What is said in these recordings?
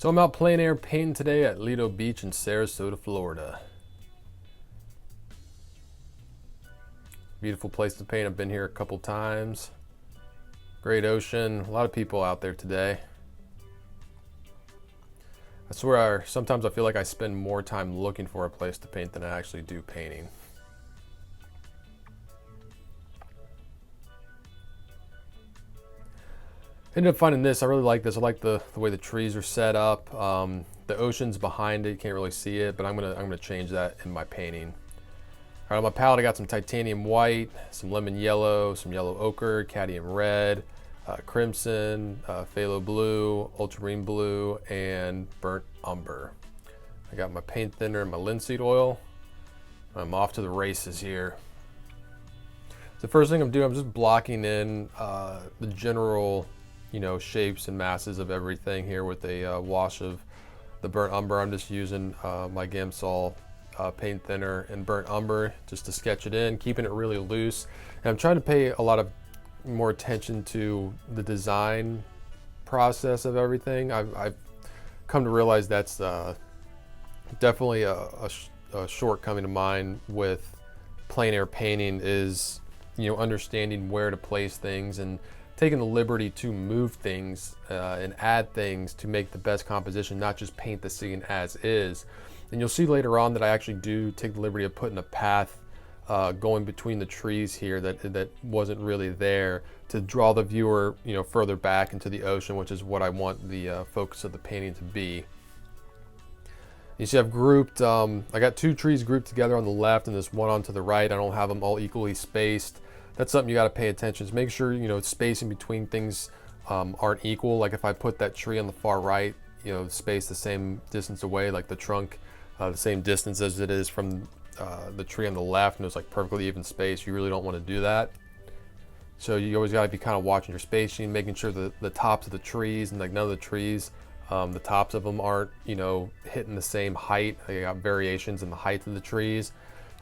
So I'm out plein air painting today at Lido Beach in Sarasota, Florida. Beautiful place to paint. I've been here a couple times. Great ocean. A lot of people out there today. I swear, sometimes I feel like I spend more time looking for a place to paint than I actually do painting. Ended up finding this. I really like this. I like the way the trees are set up. The ocean's behind it. You can't really see it, but I'm gonna change that in my painting. All right, on my palette I got some titanium white, some lemon yellow, some yellow ochre, cadmium red, crimson, phthalo blue, ultramarine blue, and burnt umber. I got my paint thinner and my linseed oil. I'm off to the races here. The first thing I'm doing, I'm just blocking in the general shapes and masses of everything here with a wash of the burnt umber. I'm just using my Gamsol paint thinner and burnt umber just to sketch it in, keeping it really loose. And I'm trying to pay a lot of more attention to the design process of everything. I've come to realize that's definitely a shortcoming of mine with plein air painting is understanding where to place things and taking the liberty to move things and add things to make the best composition, not just paint the scene as is. And you'll see later on that I actually do take the liberty of putting a path going between the trees here that wasn't really there to draw the viewer further back into the ocean, which is what I want the focus of the painting to be. You see I've grouped, I got two trees grouped together on the left and this one on to the right. I don't have them all equally spaced. That's something you got to pay attention to. Make sure spacing between things aren't equal. Like if I put that tree on the far right, spaced the same distance away, like the trunk the same distance as it is from the tree on the left, and it's like perfectly even space. You really don't want to do that. So you always got to be kind of watching your spacing, making sure that the tops of the trees and like none of the trees, the tops of them aren't hitting the same height. They got variations in the height of the trees,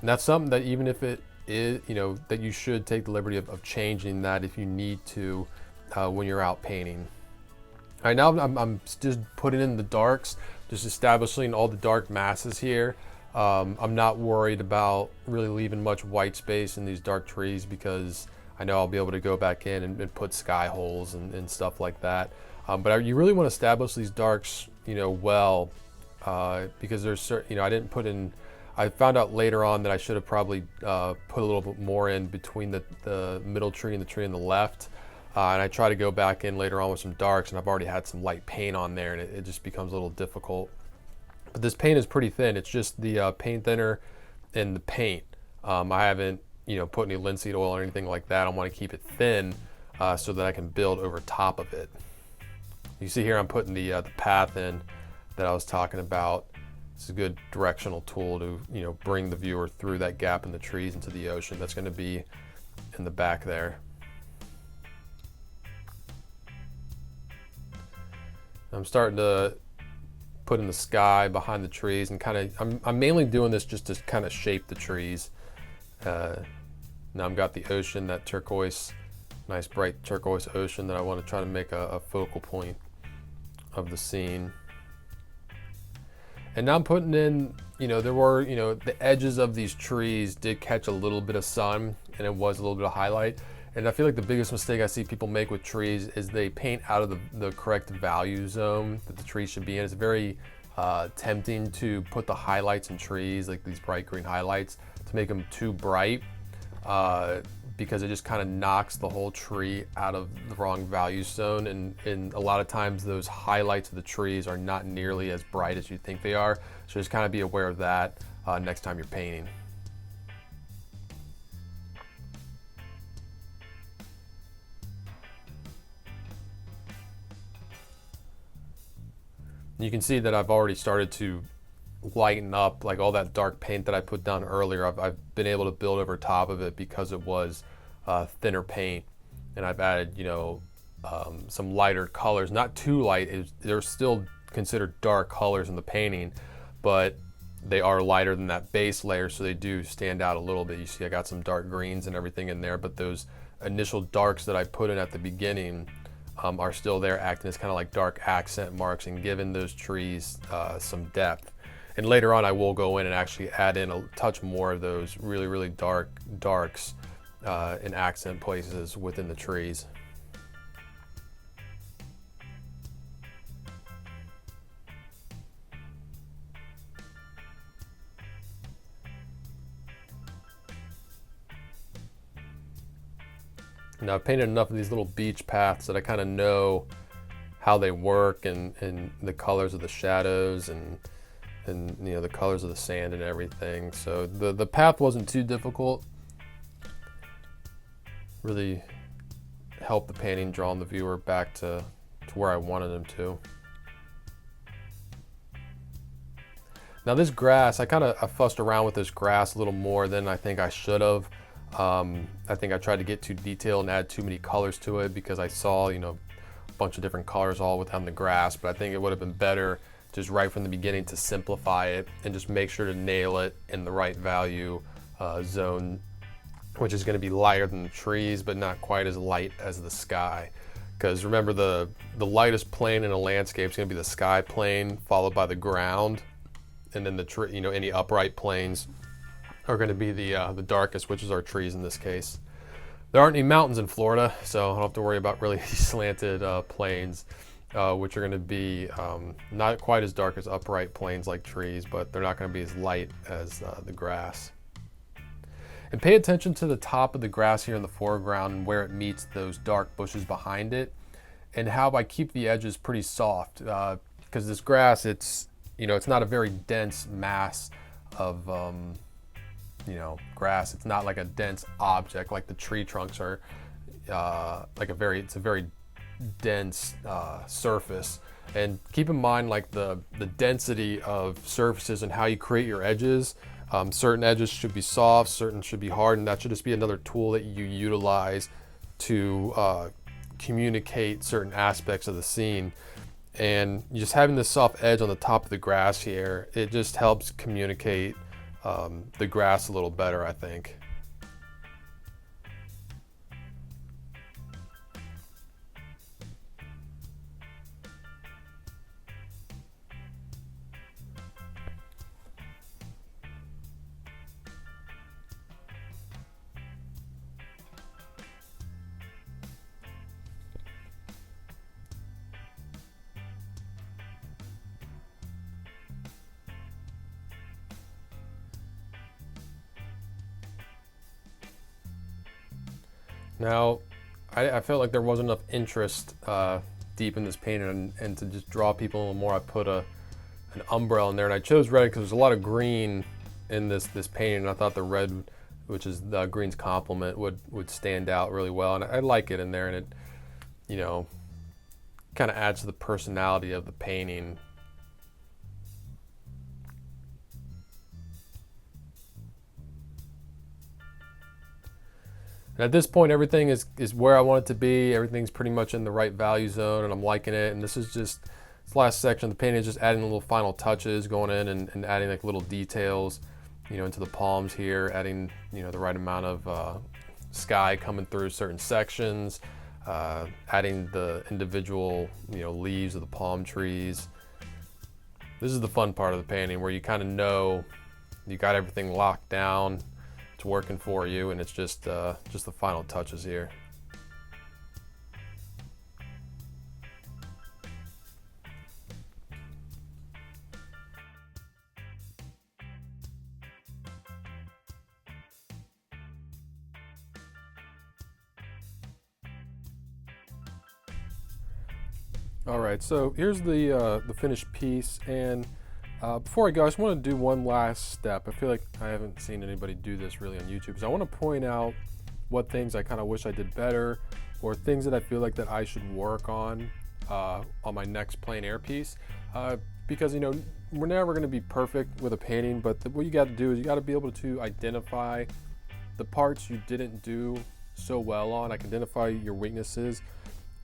and that's something that even if it is that you should take the liberty of changing that if you need to when you're out painting. All right, now I'm just putting in the darks, just establishing all the dark masses here. I'm not worried about really leaving much white space in these dark trees because I know I'll be able to go back in and put sky holes and stuff like that. But you really want to establish these darks well because there's certain I didn't put in. I found out later on that I should have probably put a little bit more in between the middle tree and the tree on the left. And I try to go back in later on with some darks, and I've already had some light paint on there, and it just becomes a little difficult. But this paint is pretty thin. It's just the paint thinner and the paint. I haven't put any linseed oil or anything like that. I want to keep it thin so that I can build over top of it. You see here I'm putting the path in that I was talking about. It's a good directional tool to bring the viewer through that gap in the trees into the ocean. That's going to be in the back there. I'm starting to put in the sky behind the trees and I'm mainly doing this just to kind of shape the trees. Now I've got the ocean, that turquoise, nice bright turquoise ocean that I want to try to make a focal point of the scene. And now I'm putting in, there were, the edges of these trees did catch a little bit of sun and it was a little bit of highlight. And I feel like the biggest mistake I see people make with trees is they paint out of the correct value zone that the tree should be in. It's very tempting to put the highlights in trees, like these bright green highlights, to make them too bright because it just kind of knocks the whole tree out of the wrong value zone. And a lot of times those highlights of the trees are not nearly as bright as you think they are. So just kind of be aware of that next time you're painting. You can see that I've already started to lighten up, like all that dark paint that I put down earlier. I've been able to build over top of it because it was thinner paint, and I've added some lighter colors, not too light. They're still considered dark colors in the painting, but they are lighter than that base layer, so they do stand out a little bit. You see I got some dark greens and everything in there, but those initial darks that I put in at the beginning are still there, acting as kind of like dark accent marks and giving those trees some depth. And later on I will go in and actually add in a touch more of those really dark darks in accent places within the trees. Now I've painted enough of these little beach paths that I kind of know how they work, and the colors of the shadows and you know, the colors of the sand and everything. So the path wasn't too difficult. Really helped the painting draw the viewer back to where I wanted him to. Now this grass, I fussed around with this grass a little more than I think I should have. I think I tried to get too detailed and add too many colors to it because I saw, you know, a bunch of different colors all within the grass, but I think it would have been better just right from the beginning to simplify it and just make sure to nail it in the right value zone, which is going to be lighter than the trees, but not quite as light as the sky. Because remember, the lightest plane in a landscape is going to be the sky plane, followed by the ground, and then the you know, any upright planes are going to be the darkest, which is our trees in this case. There aren't any mountains in Florida, so I don't have to worry about really slanted plains, which are going to be not quite as dark as upright plains like trees, but they're not going to be as light as the grass. And pay attention to the top of the grass here in the foreground and where it meets those dark bushes behind it, and how I keep the edges pretty soft, because this grass, it's, you know, it's not a very dense mass of you know, grass. It's not like a dense object like the tree trunks are. It's a very dense surface. And keep in mind, like the density of surfaces and how you create your edges. Certain edges should be soft, certain should be hard, and that should just be another tool that you utilize to communicate certain aspects of the scene. And just having this soft edge on the top of the grass here, it just helps communicate the grass a little better, I think. Now, I felt like there wasn't enough interest deep in this painting, and to just draw people a little more, I put an umbrella in there, and I chose red because there's a lot of green in this painting, and I thought the red, which is the green's complement, would stand out really well, and I like it in there, and it, you know, kind of adds to the personality of the painting. And at this point, everything is where I want it to be. Everything's pretty much in the right value zone, and I'm liking it. And this is just, this last section of the painting is just adding little final touches, going in and adding like little details, you know, into the palms here, adding, you know, the right amount of sky coming through certain sections, adding the individual, you know, leaves of the palm trees. This is the fun part of the painting, where you kind of know you got everything locked down. Working for you, and it's just the final touches here. All right, so here's the finished piece, and before I go, I just want to do one last step. I feel like I haven't seen anybody do this really on YouTube. So I want to point out what things I kind of wish I did better, or things that I feel like that I should work on my next plein air piece. Because, you know, we're never going to be perfect with a painting, but what you got to do is you got to be able to identify the parts you didn't do so well on. I can identify your weaknesses,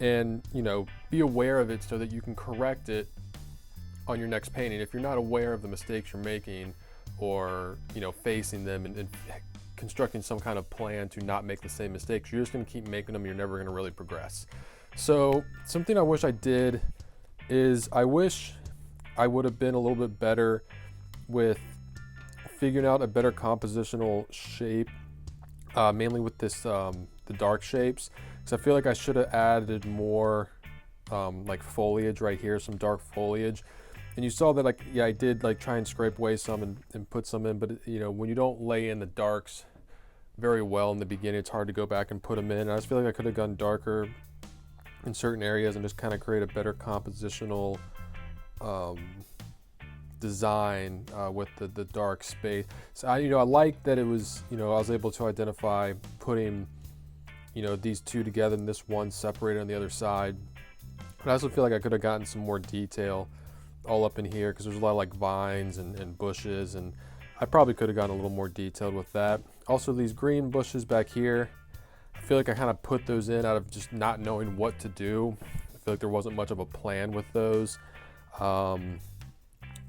and, you know, be aware of it so that you can correct it on your next painting. If you're not aware of the mistakes you're making, or, you know, facing them and constructing some kind of plan to not make the same mistakes, you're just going to keep making them. You're never going to really progress. So something I wish I did is I wish I would have been a little bit better with figuring out a better compositional shape, mainly with this the dark shapes, because I feel like I should have added more like foliage right here, some dark foliage. And you saw that, like, yeah, I did like try and scrape away some and put some in, but you know, when you don't lay in the darks very well in the beginning, it's hard to go back and put them in. And I just feel like I could have gone darker in certain areas and just kind of create a better compositional design with the dark space. So I like that it was, I was able to identify putting, these two together and this one separated on the other side. But I also feel like I could have gotten some more detail all up in here, because there's a lot of like vines and bushes, and I probably could have gotten a little more detailed with that. Also, these green bushes back here, I feel like I kind of put those in out of just not knowing what to do. I feel like there wasn't much of a plan with those.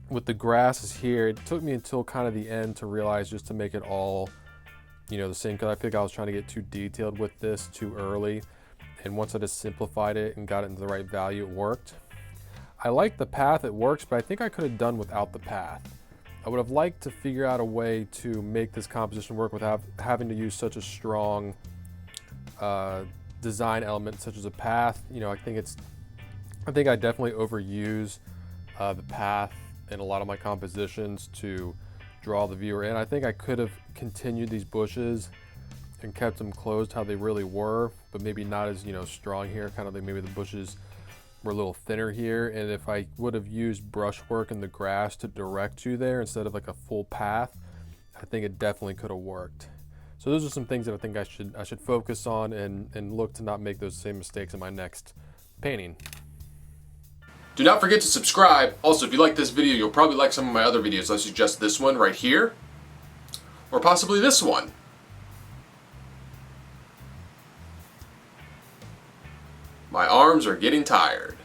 With the grasses here, it took me until kind of the end to realize just to make it all, the same, because I feel like I was trying to get too detailed with this too early. And once I just simplified it and got it into the right value, it worked. I like the path, it works, but I think I could have done without the path. I would have liked to figure out a way to make this composition work without having to use such a strong design element such as a path. I think I definitely overuse the path in a lot of my compositions to draw the viewer in. I think I could have continued these bushes and kept them closed how they really were, but maybe not as strong here. Kind of like maybe the bushes were a little thinner here, and if I would have used brushwork in the grass to direct you there instead of like a full path, I think it definitely could have worked. So those are some things that I think I should focus on and look to not make those same mistakes in my next painting. Do not forget to subscribe. Also, if you like this video, you'll probably like some of my other videos. I suggest this one right here, or possibly this one. My arms are getting tired.